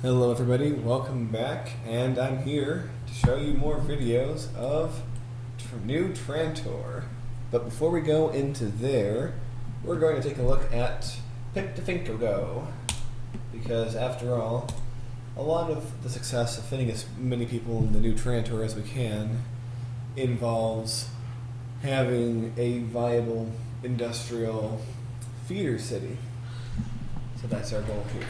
Hello everybody, welcome back, and I'm here to show you more videos of new Trantor. But before we go into there, we're going to take a look at Pick to Finko Go, because after all, a lot of the success of fitting as many people in the new Trantor as we can involves having a viable industrial feeder city. So that's our goal here.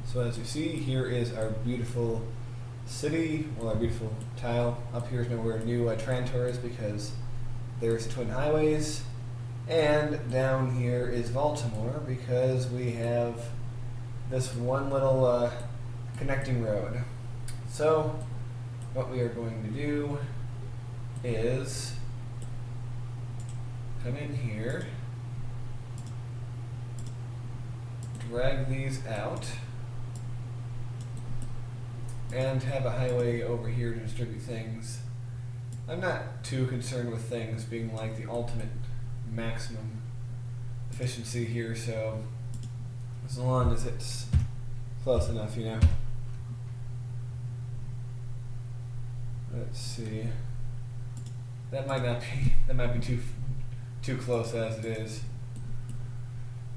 So as you see, here is our beautiful city, well, our beautiful tile. Up here is nowhere new Trantor is because there's twin highways. And down here is Baltimore because we have this one little connecting road. So what we are going to do is come in here, drag these out, and have a highway over here to distribute things. I'm not too concerned with things being like the ultimate maximum efficiency here, so as long as it's close enough, you know. Let's see. That might be too close as it is.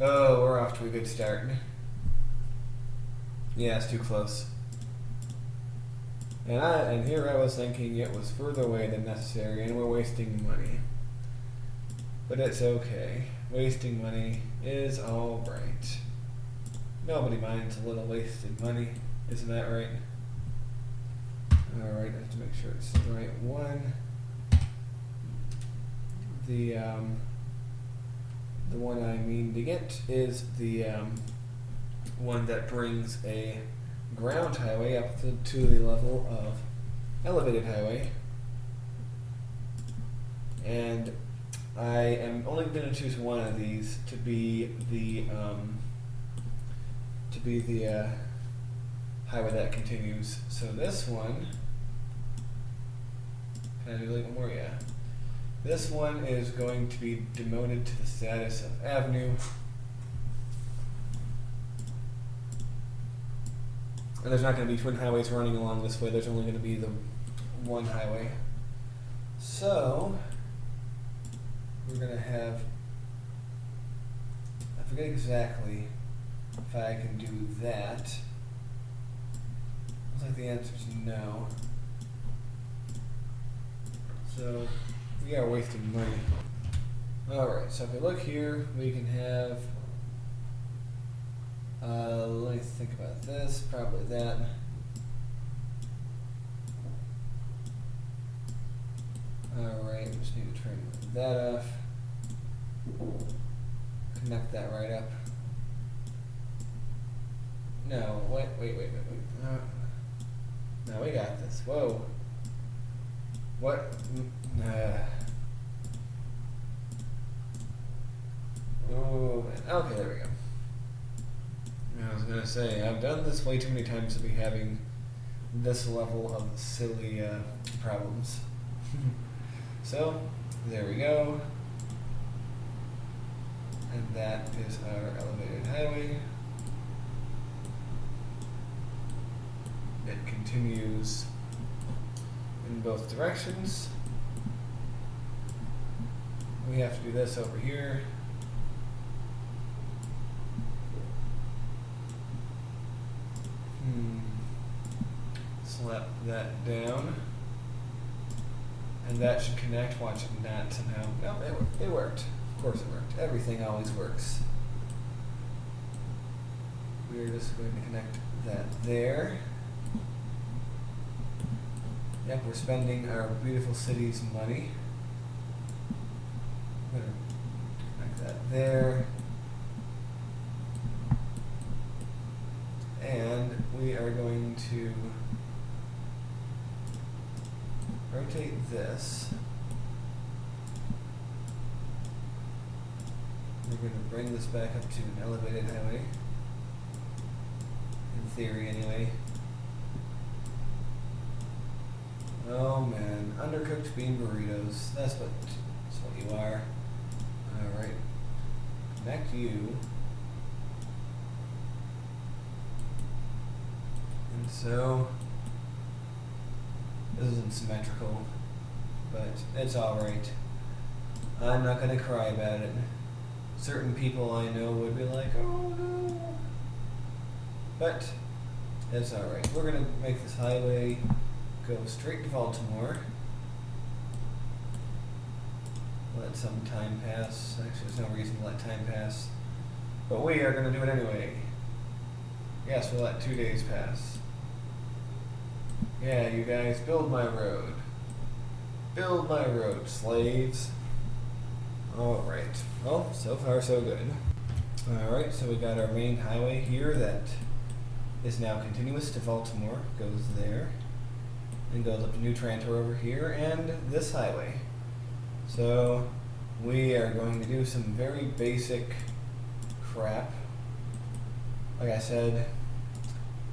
Oh, we're off to a good start. Yeah, it's too close. And here I was thinking it was further away than necessary and we're wasting money. But it's okay. Wasting money is alright. Nobody minds a little wasted money, isn't that right? Alright, I have to make sure it's the right one. The one I mean to get is the one that brings a ground highway up to the level of elevated highway, and I am only going to choose one of these to be the highway that continues. So this one, can I do like one more? Yeah. This one is going to be demoted to the status of avenue. And there's not going to be twin highways running along this way, there's only going to be the one highway. So, we're going to have, I forget exactly if I can do that. Looks like the answer is no. So, we are wasting money. Alright, so if we look here, we can have, let me think about this, probably that. Alright, we just need to turn that off. Connect that right up. No, wait. No, we got this. Whoa. What? Oh, man. Okay, there we go. I was going to say, I've done this way too many times to be having this level of silly problems. So, there we go. And that is our elevated highway. It continues in both directions. We have to do this over here. Slap that down. And that should connect. Watch it not somehow. No, it worked. Of course it worked. Everything always works. We're just going to connect that there. Yep, we're spending our beautiful city's money. I'm going to connect that there. And we are going to rotate this. We're going to bring this back up to an elevated highway. In theory, anyway. Oh man, undercooked bean burritos. That's what you are. Alright. Connect you So this isn't symmetrical, but it's alright. I'm not gonna cry about it. Certain people I know would be like, oh no. But it's alright. We're gonna make this highway go straight to Baltimore. Let some time pass. Actually, there's no reason to let time pass. But we are gonna do it anyway. Yes, we'll let 2 days pass. Yeah, you guys, build my road. Build my road, slaves. Alright. Well, so far so good. Alright, so we got our main highway here that is now continuous to Baltimore. Goes there. And goes up to New Trantor over here, and this highway. So we are going to do some very basic crap. Like I said,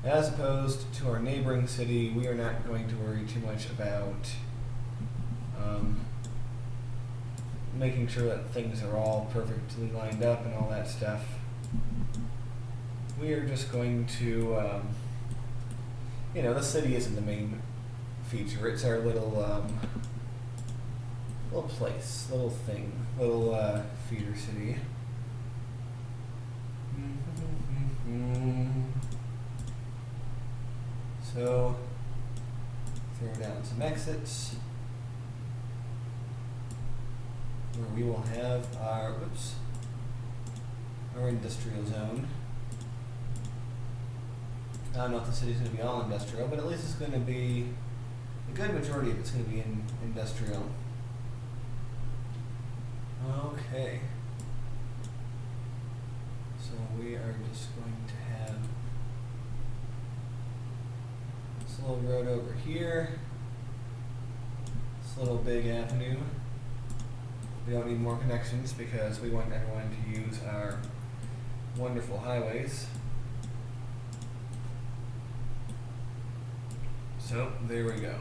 as opposed to our neighboring city, we are not going to worry too much about making sure that things are all perfectly lined up and all that stuff. We are just going to, the city isn't the main feature. It's our little place, little thing, little feeder city. So throw down some exits where we will have our industrial zone. I don't know if the city's going to be all industrial, but at least it's going to be, a good majority of it's going to be in industrial. Okay. So we are just going to have this little road over here, this little big avenue. We don't need more connections because we want everyone to use our wonderful highways. So there we go.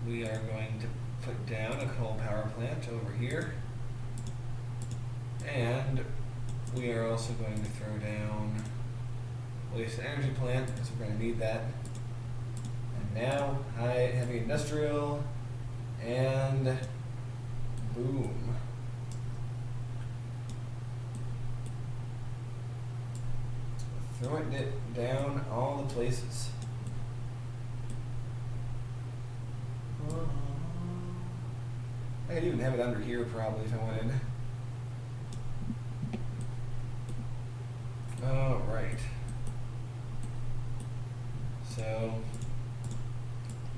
We are going to put down a coal power plant over here. And we are also going to throw down a waste energy plant because we're going to need that. And now heavy industrial, and boom. Throwing it down all the places. I could even have it under here probably if I wanted. Alright. So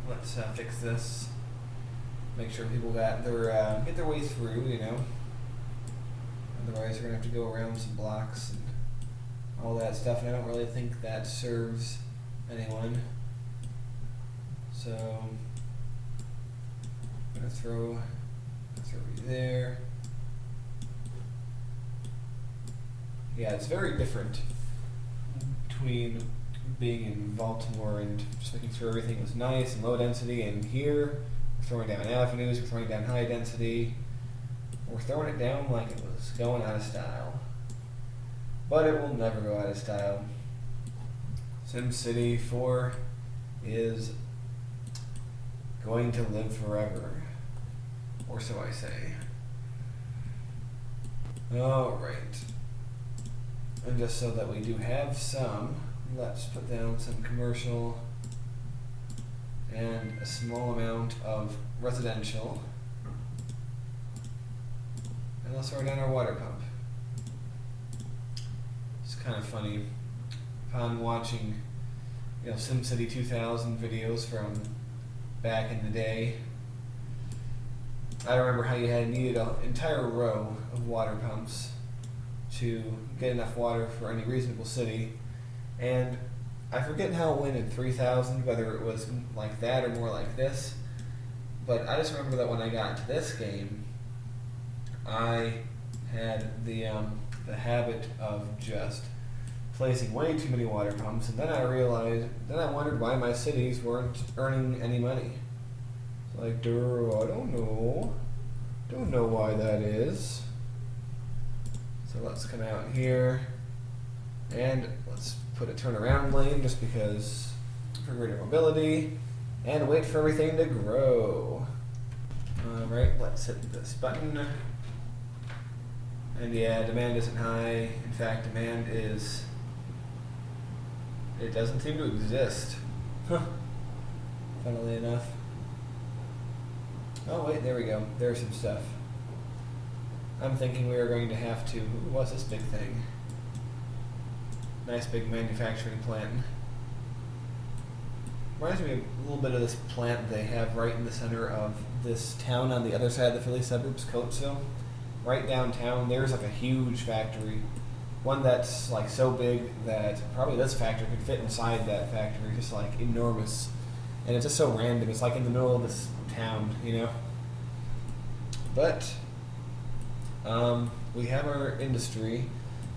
let's fix this. Make sure people got their get their way through, Otherwise they're gonna have to go around some blocks and all that stuff, and I don't really think that serves anyone. So I'm gonna throw you there. Yeah, it's very different between being in Baltimore and just making sure everything was nice and low density, and here we're throwing down avenues, we're throwing down high density, we're throwing it down like it was going out of style. But it will never go out of style. SimCity 4 is going to live forever. Or so I say. Alright. And just so that we do have some, let's put down some commercial and a small amount of residential. And let's throw down our water pump. It's kind of funny. Upon watching, SimCity 2000 videos from back in the day, I remember how you needed an entire row of water pumps to get enough water for any reasonable city, and I forget how it went in 3000, whether it was like that or more like this, but I just remember that when I got into this game, I had the habit of just placing way too many water pumps, and then I wondered why my cities weren't earning any money. It's like, I don't know why that is. So let's come out here, and let's put a turnaround lane just because for greater mobility, and wait for everything to grow. Alright, let's hit this button. And yeah, demand isn't high. In fact, demand is... it doesn't seem to exist. Huh. Funnily enough. Oh wait, there we go. There's some stuff. I'm thinking we are going to have to... ooh, what's this big thing? Nice big manufacturing plant. Reminds me a little bit of this plant they have right in the center of this town on the other side of the Philly suburbs, Coatesville. Right downtown, there's like a huge factory. One that's like so big that probably this factory could fit inside that factory, just like enormous. And it's just so random. It's like in the middle of this town, you know? But we have our industry.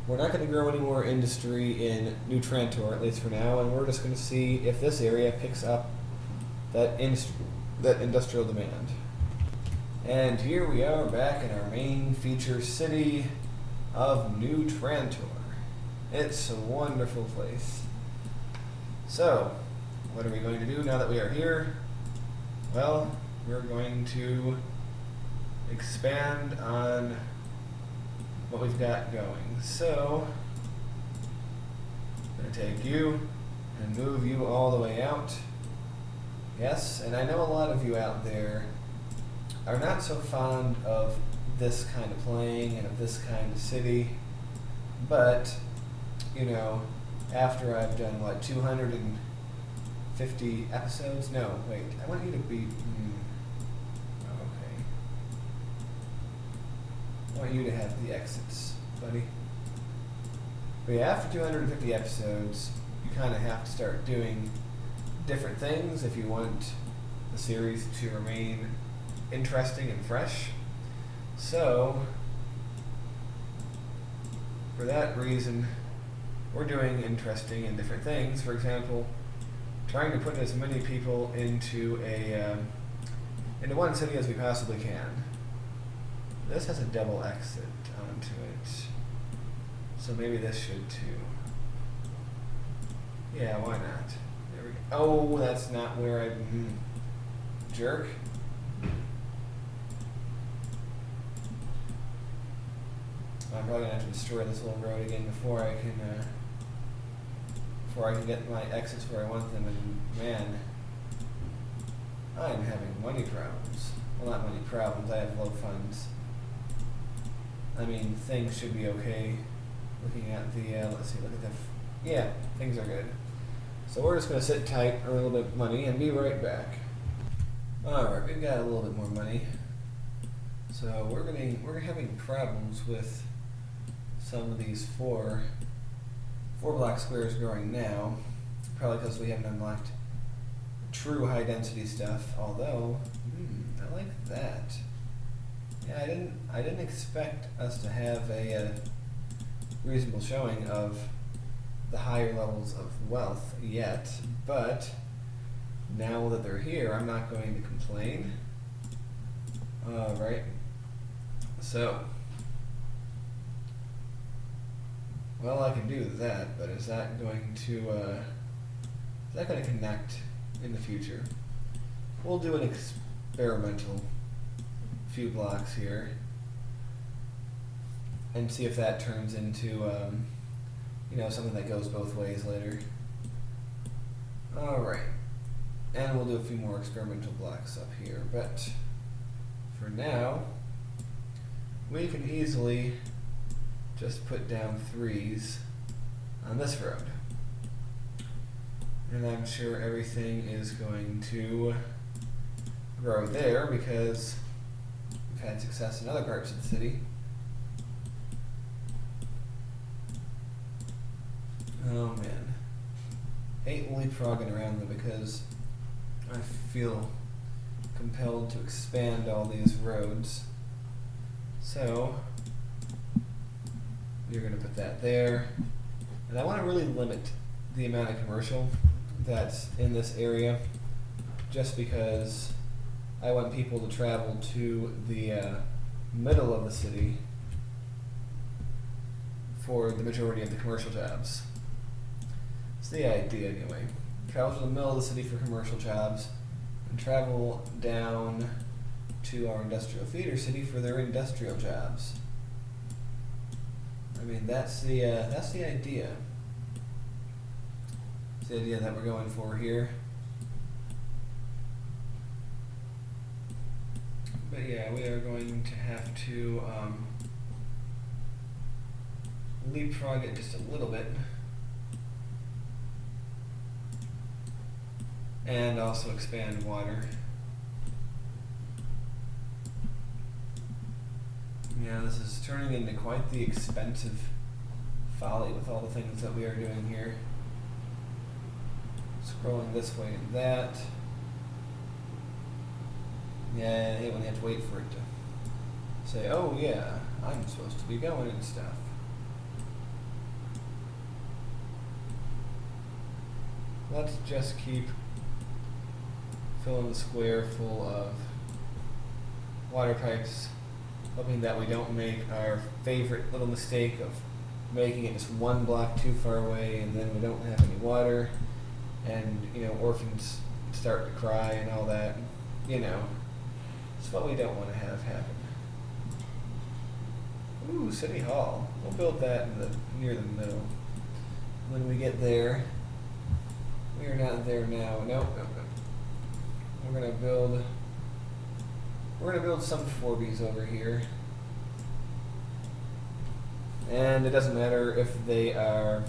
We're not going to grow any more industry in New Trantor, at least for now, and we're just going to see if this area picks up that industrial demand. And here we are back in our main feature city of New Trantor. It's a wonderful place. So, what are we going to do now that we are here? Well, we're going to expand on what we've got going. So, I'm going to take you and move you all the way out. Yes, and I know a lot of you out there are not so fond of this kind of playing and of this kind of city, but, you know, after I've done, what, 250 episodes? No, wait, I want you to be... okay. I want you to have the exits, buddy. But yeah, after 250 episodes, you kind of have to start doing different things if you want the series to remain interesting and fresh. So, for that reason, we're doing interesting and different things. For example, trying to put as many people into into one city as we possibly can. This has a double exit onto it, so maybe this should too. Yeah, why not? There we go. Oh, that's not where I... jerk. I'm probably gonna have to destroy this little road again before I can get my exits where I want them. And man, I'm having money problems. Well, not money problems. I have low funds. I mean, things should be okay. Looking at the let's see. Look at the. Yeah, things are good. So we're just gonna sit tight, earn a little bit of money, and be right back. All right, we've got a little bit more money. So we're having problems with some of these four block squares growing now, probably because we haven't unlocked true high density stuff. Although, I like that. Yeah, I didn't expect us to have a reasonable showing of the higher levels of wealth yet, but now that they're here, I'm not going to complain. All right. So, well, I can do that, but is that going to connect in the future? We'll do an experimental few blocks here and see if that turns into, you know, something that goes both ways later. All right, and we'll do a few more experimental blocks up here, but for now, we can easily just put down 3s on this road. And I'm sure everything is going to grow there because we've had success in other parts of the city. Oh man. Hate leapfrogging around them because I feel compelled to expand all these roads. So, we're going to put that there. And I want to really limit the amount of commercial that's in this area just because I want people to travel to the middle of the city for the majority of the commercial jobs. It's the idea anyway. Travel to the middle of the city for commercial jobs, and travel down to our industrial theater city for their industrial jobs. I mean, that's the idea. It's the idea that we're going for here. But yeah, we are going to have to leapfrog it just a little bit. And also expand water. Yeah, this is turning into quite the expensive folly with all the things that we are doing here. Scrolling this way and that. Yeah, I hate when you have to wait for it to say, oh yeah, I'm supposed to be going and stuff. Let's just keep filling the square full of water pipes, hoping that we don't make our favorite little mistake of making it just one block too far away and then we don't have any water and, you know, orphans start to cry and all that. You know, it's what we don't want to have happen. Ooh, City Hall. We'll build that near the middle. When we get there, we are not there now. Nope. We're gonna build some 4Bs over here. And it doesn't matter if they are